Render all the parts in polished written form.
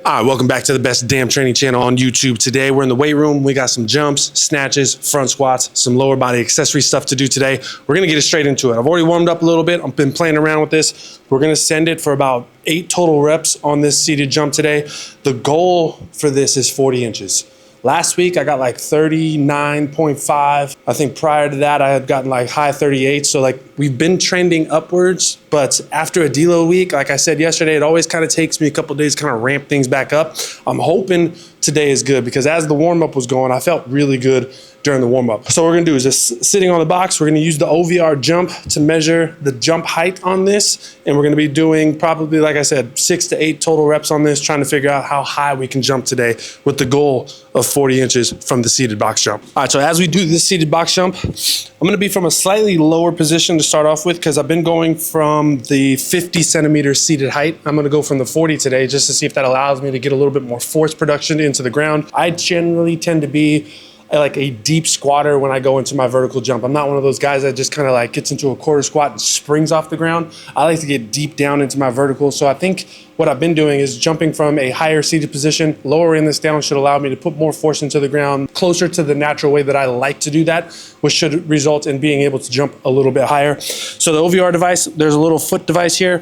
All right, welcome back to the best damn training channel on YouTube. Today we're in the weight room. We got some jumps, snatches, front squats, some lower body accessory stuff to do today. We're gonna get straight into it. I've already warmed up a little bit. I've been playing around with this. We're gonna send it for about 8 total reps on this seated jump today. The goal for this is 40 inches. Last week I got like 39.5. I think prior to that I had gotten like high 38. So like we've been trending upwards, but after a deload week, like I said yesterday, it always kind of takes me a couple days to kind of ramp things back up. I'm hoping today is good because as the warm up was going, I felt really good during the warm up. So what we're gonna do is just sitting on the box, we're gonna use the OVR jump to measure the jump height on this. And we're gonna be doing probably, like I said, 6 to 8 total reps on this, trying to figure out how high we can jump today with the goal of 40 inches from the seated box jump. All right, so as we do this seated box jump, I'm gonna be from a slightly lower position to start off with because I've been going from the 50 centimeter seated height. I'm gonna go from the 40 today just to see if that allows me to get a little bit more force production into the ground. I generally tend to be like a deep squatter when I go into my vertical jump. I'm not one of those guys that just kind of like gets into a quarter squat and springs off the ground. I like to get deep down into my vertical. So I think what I've been doing is jumping from a higher seated position. Lowering this down should allow me to put more force into the ground, closer to the natural way that I like to do that, which should result in being able to jump a little bit higher. So the OVR device, there's a little foot device here.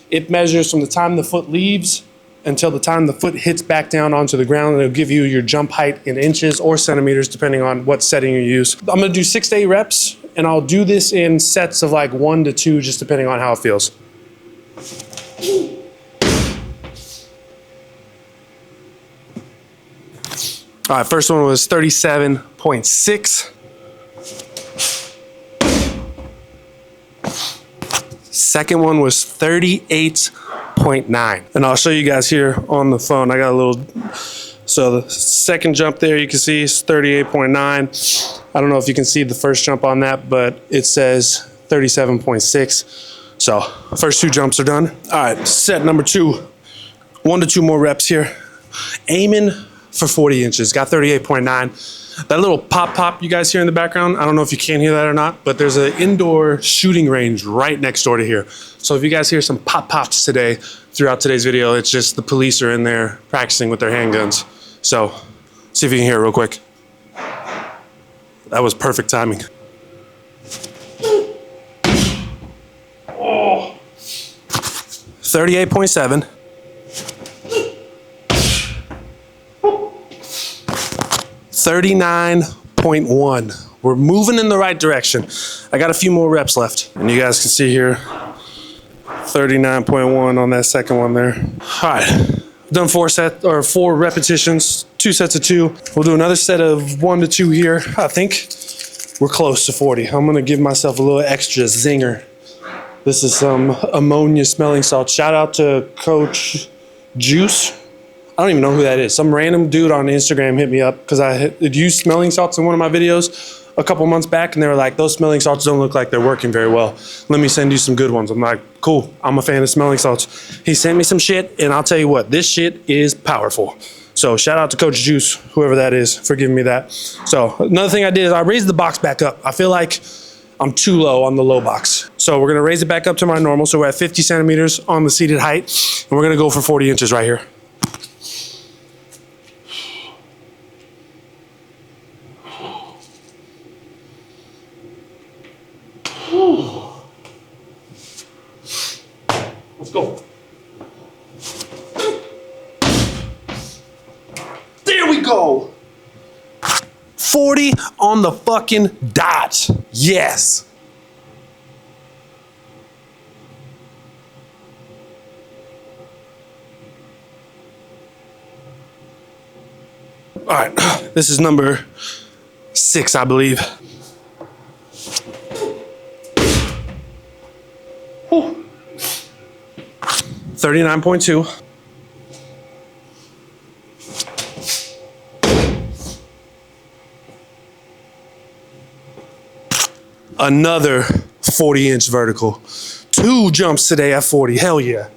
It measures from the time the foot leaves until the time the foot hits back down onto the ground, and it'll give you your jump height in inches or centimeters, depending on what setting you use. I'm gonna do 6 to 8 reps, and I'll do this in sets of like 1 to 2, just depending on how it feels. All right, first one was 37.6. Second one was 38.9. And I'll show you guys here on the phone. I got a little, so the second jump there you can see is 38.9. I don't know if you can see the first jump on that, but it says 37.6. So first 2 jumps are done. All right, set number 2, 1 to 2 more reps here. Aiming for 40 inches, got 38.9. That little pop you guys hear in the background, I don't know if you can hear that or not, but there's an indoor shooting range right next door to here. So if you guys hear some pops today, throughout today's video, it's just the police are in there practicing with their handguns. So see if you can hear it real quick. That was perfect timing. Oh. 38.7. 39.1. We're moving in the right direction. I got a few more reps left. And you guys can see here, 39.1 on that second one there. All right, done 4 repetitions, 2 sets of 2. We'll do another set of 1 to 2 here. I think we're close to 40. I'm gonna give myself a little extra zinger. This is some ammonia smelling salt. Shout out to Coach Juice. I don't even know who that is. Some random dude on Instagram hit me up because I had used smelling salts in one of my videos a couple months back, and they were like, those smelling salts don't look like they're working very well. Let me send you some good ones. I'm like, cool, I'm a fan of smelling salts. He sent me some shit, and I'll tell you what, this shit is powerful. So shout out to Coach Juice, whoever that is, for giving me that. So another thing I did is I raised the box back up. I feel like I'm too low on the low box. So we're gonna raise it back up to my normal. So we're at 50 centimeters on the seated height, and we're gonna go for 40 inches right here. Let's go. There we go. 40 on the fucking dot. Yes. All right, this is number 6, I believe. 39.2. Another 40-inch vertical. 2 jumps today at 40. Hell yeah.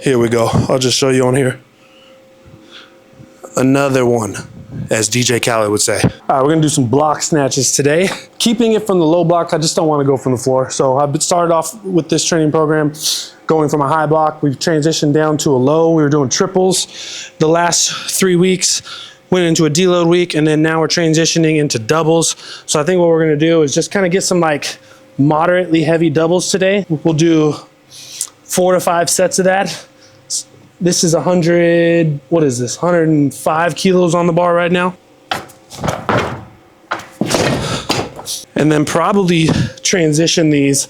Here we go. I'll just show you on here. Another one, as DJ Khaled would say. All right, we're gonna do some block snatches today. keeping it from the low block. I just don't want to go from the floor. So I've started off with this training program going from a high block. We've transitioned down to a low. We were doing triples the last 3 weeks, went into a deload week, and then now we're transitioning into doubles. So I think what we're going to do is just kind of get some like moderately heavy doubles today. We'll do 4 to 5 sets of that. This is 100, what is this? 105 kilos on the bar right now. And then probably transition these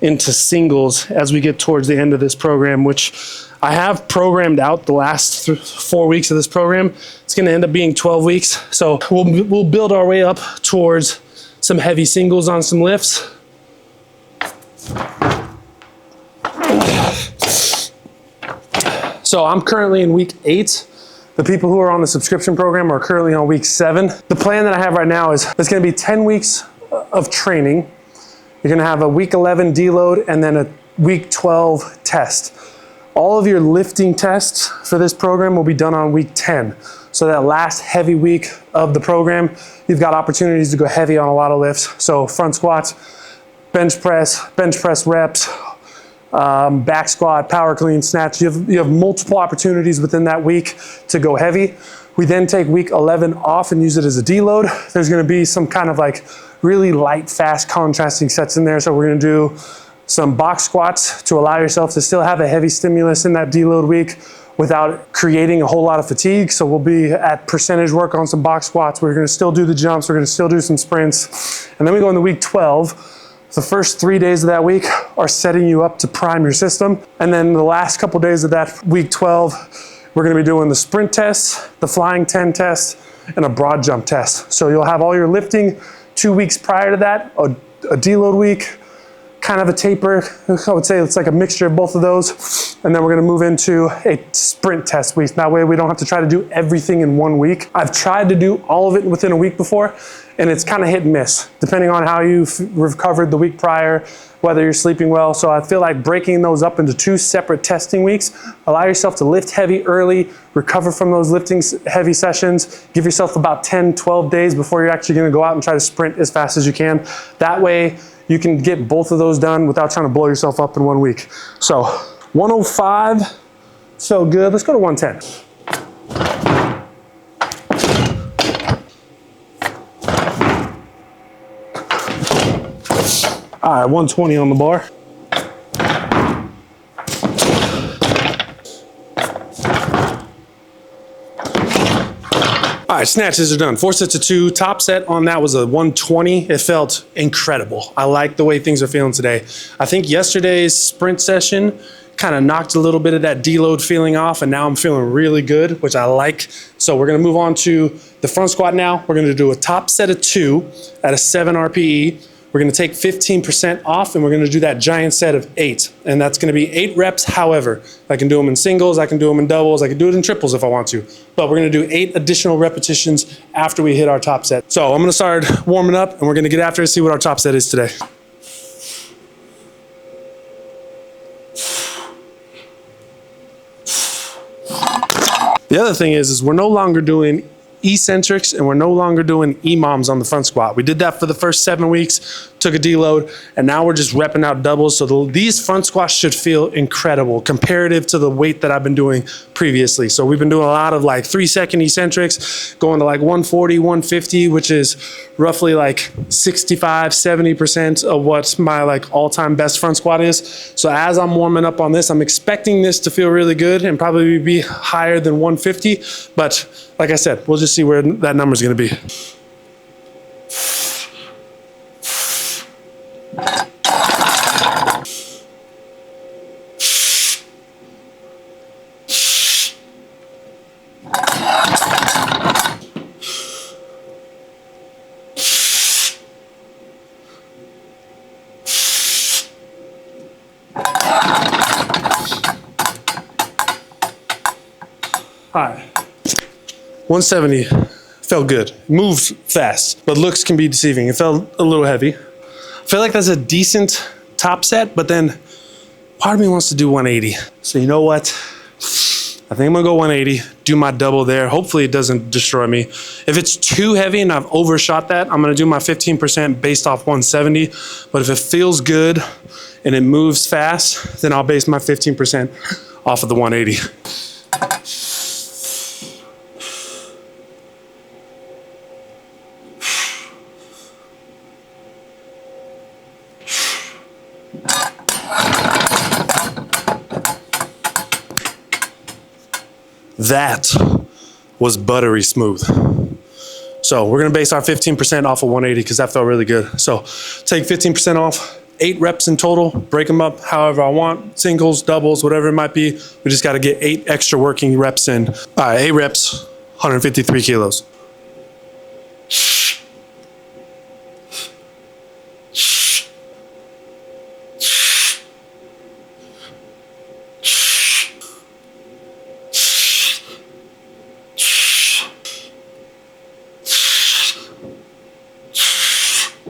into singles as we get towards the end of this program, which I have programmed out the last 4 weeks of this program. It's going to end up being 12 weeks. So we'll build our way up towards some heavy singles on some lifts. So I'm currently in week 8. The people who are on the subscription program are currently on week 7. The plan that I have right now is it's going to be 10 weeks of training. You're going to have a week 11 deload and then a week 12 test. All of your lifting tests for this program will be done on week 10. So that last heavy week of the program, you've got opportunities to go heavy on a lot of lifts. So front squats, bench press reps, back squat, power clean, snatch. You have multiple opportunities within that week to go heavy. We then take week 11 off and use it as a deload. There's going to be some kind of like really light, fast contrasting sets in there. So we're going to do some box squats to allow yourself to still have a heavy stimulus in that deload week without creating a whole lot of fatigue. So we'll be at percentage work on some box squats. We're going to still do the jumps. We're going to still do some sprints. And then we go into week 12. The first 3 days of that week are setting you up to prime your system. And then the last couple days of that week 12, we're going to be doing the sprint test, the flying 10 test, and a broad jump test. So you'll have all your lifting 2 weeks prior to that, a deload week, kind of a taper. I would say it's like a mixture of both of those. And then we're going to move into a sprint test week. That way we don't have to try to do everything in 1 week. I've tried to do all of it within a week before, and it's kind of hit and miss, depending on how you've recovered the week prior, whether you're sleeping well. So I feel like breaking those up into 2 separate testing weeks, allow yourself to lift heavy early, recover from those lifting heavy sessions, give yourself about 10, 12 days before you're actually going to go out and try to sprint as fast as you can. That way you can get both of those done without trying to blow yourself up in 1 week. So 105 felt good. Let's go to 110. All right, 120 on the bar. All right, snatches are done. 4 sets of 2. Top set on that was a 120. It felt incredible. I like the way things are feeling today. I think yesterday's sprint session kind of knocked a little bit of that deload feeling off, and now I'm feeling really good, which I like. So we're gonna move on to the front squat now. We're gonna do a top set of 2 at a 7 RPE. We're gonna take 15% off, and we're gonna do that giant set of 8. And that's gonna be 8 reps. However, I can do them in singles, I can do them in doubles, I can do it in triples if I want to. But we're gonna do 8 additional repetitions after we hit our top set. So I'm gonna start warming up, and we're gonna get after it, see what our top set is today. The other thing is we're no longer doing eccentrics, and we're no longer doing EMOMs on the front squat. We did that for the first 7 weeks, took a deload, and now we're just repping out doubles. So these front squats should feel incredible comparative to the weight that I've been doing previously. So we've been doing a lot of like 3-second eccentrics, going to like 140, 150, which is roughly like 65, 70% of what my like all-time best front squat is. So as I'm warming up on this, I'm expecting this to feel really good and probably be higher than 150. But like I said, we'll just see where that number is going to be. All right. 170 felt good. Moved fast, but looks can be deceiving. It felt a little heavy. I feel like that's a decent top set, but then part of me wants to do 180. So you know what? I think I'm gonna go 180, do my double there. Hopefully it doesn't destroy me. If it's too heavy and I've overshot that, I'm gonna do my 15% based off 170. But if it feels good and it moves fast, then I'll base my 15% off of the 180. That was buttery smooth. So we're gonna base our 15% off of 180 because that felt really good. So take 15% off, 8 reps in total, break them up however I want, singles, doubles, whatever it might be. We just gotta get 8 extra working reps in. All right, 8 reps, 153 kilos.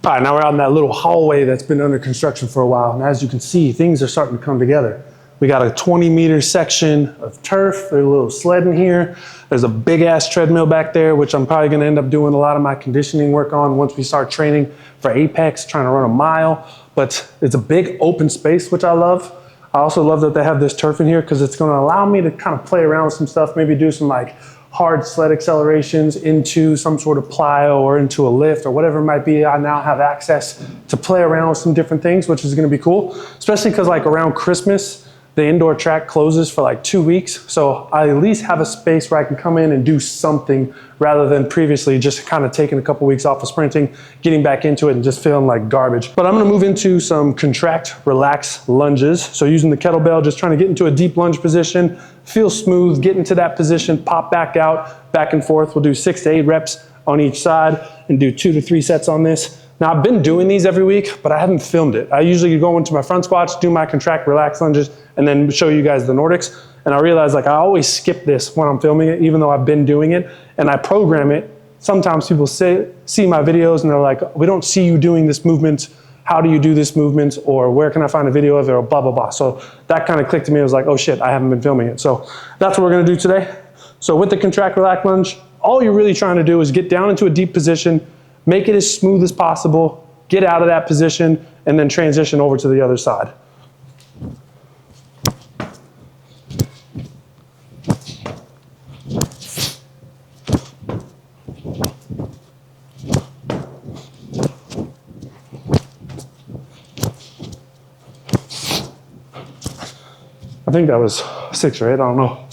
All right, now we're out in that little hallway that's been under construction for a while. And as you can see, things are starting to come together. We got a 20-meter section of turf. There's a little sled in here. There's a big ass treadmill back there, which I'm probably gonna end up doing a lot of my conditioning work on once we start training for Apex, trying to run a mile. But it's a big open space, which I love. I also love that they have this turf in here because it's gonna allow me to kind of play around with some stuff, maybe do some like hard sled accelerations into some sort of plyo or into a lift or whatever it might be. I now have access to play around with some different things, which is gonna be cool, especially because like around Christmas, the indoor track closes for like 2 weeks. So I at least have a space where I can come in and do something rather than previously just kind of taking a couple weeks off of sprinting, getting back into it and just feeling like garbage. But I'm gonna move into some contract, relax lunges. So using the kettlebell, just trying to get into a deep lunge position, feel smooth, get into that position, pop back out, back and forth. We'll do 6 to 8 reps on each side and do 2 to 3 sets on this. Now I've been doing these every week, but I haven't filmed it. I usually go into my front squats, do my contract, relax lunges, and then show you guys the Nordics. And I realize like I always skip this when I'm filming it, even though I've been doing it, and I program it. Sometimes people see my videos and they're like, we don't see you doing this movement. How do you do this movement? Or where can I find a video of it? Or blah, blah, blah. So that kind of clicked to me. I was like, oh shit, I haven't been filming it. So that's what we're gonna do today. So with the contract, relax lunge, all you're really trying to do is get down into a deep position, make it as smooth as possible, get out of that position, and then transition over to the other side. I think that was 6 or 8, I don't know.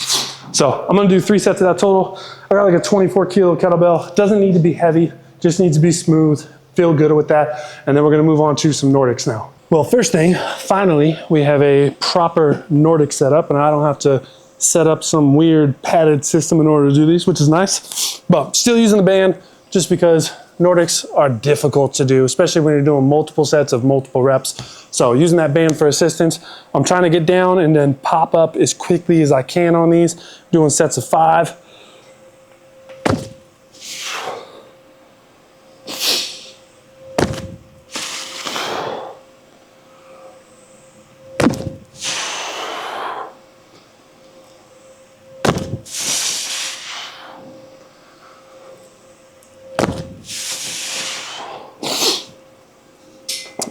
So I'm gonna do 3 sets of that total. I got like a 24 kilo kettlebell. Doesn't need to be heavy, just needs to be smooth, feel good with that. And then we're gonna move on to some Nordics now. Well, first thing, finally, we have a proper Nordic setup and I don't have to set up some weird padded system in order to do these, which is nice. But still using the band just because Nordics are difficult to do, especially when you're doing multiple sets of multiple reps. So using that band for assistance, I'm trying to get down and then pop up as quickly as I can on these, doing sets of 5.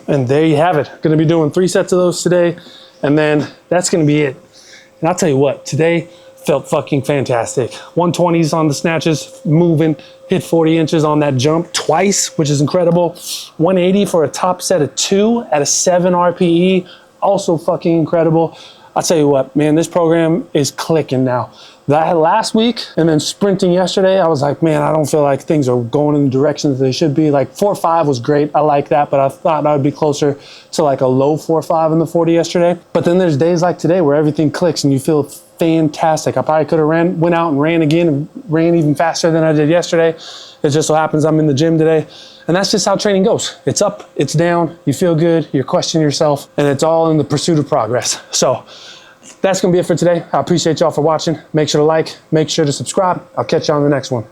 And there you have it. Gonna be doing 3 sets of those today, and then that's gonna be it. And I'll tell you what, today felt fucking fantastic. 120s on the snatches, moving, hit 40 inches on that jump twice, which is incredible. 180 for a top set of 2 at a 7 RPE, also fucking incredible. I'll tell you what, man, this program is clicking now. That last week and then sprinting yesterday, I was like, man, I don't feel like things are going in the direction that they should be. Like 4.5 was great, I like that, but I thought I would be closer to like a low 4.5 in the 40 yesterday. But then there's days like today where everything clicks and you feel fantastic. I probably could have went out and ran again and ran even faster than I did yesterday. It just so happens I'm in the gym today. And that's just how training goes. It's up, it's down, you feel good, you're questioning yourself, and it's all in the pursuit of progress. So that's gonna be it for today. I appreciate y'all for watching. Make sure to like, make sure to subscribe. I'll catch you on the next one.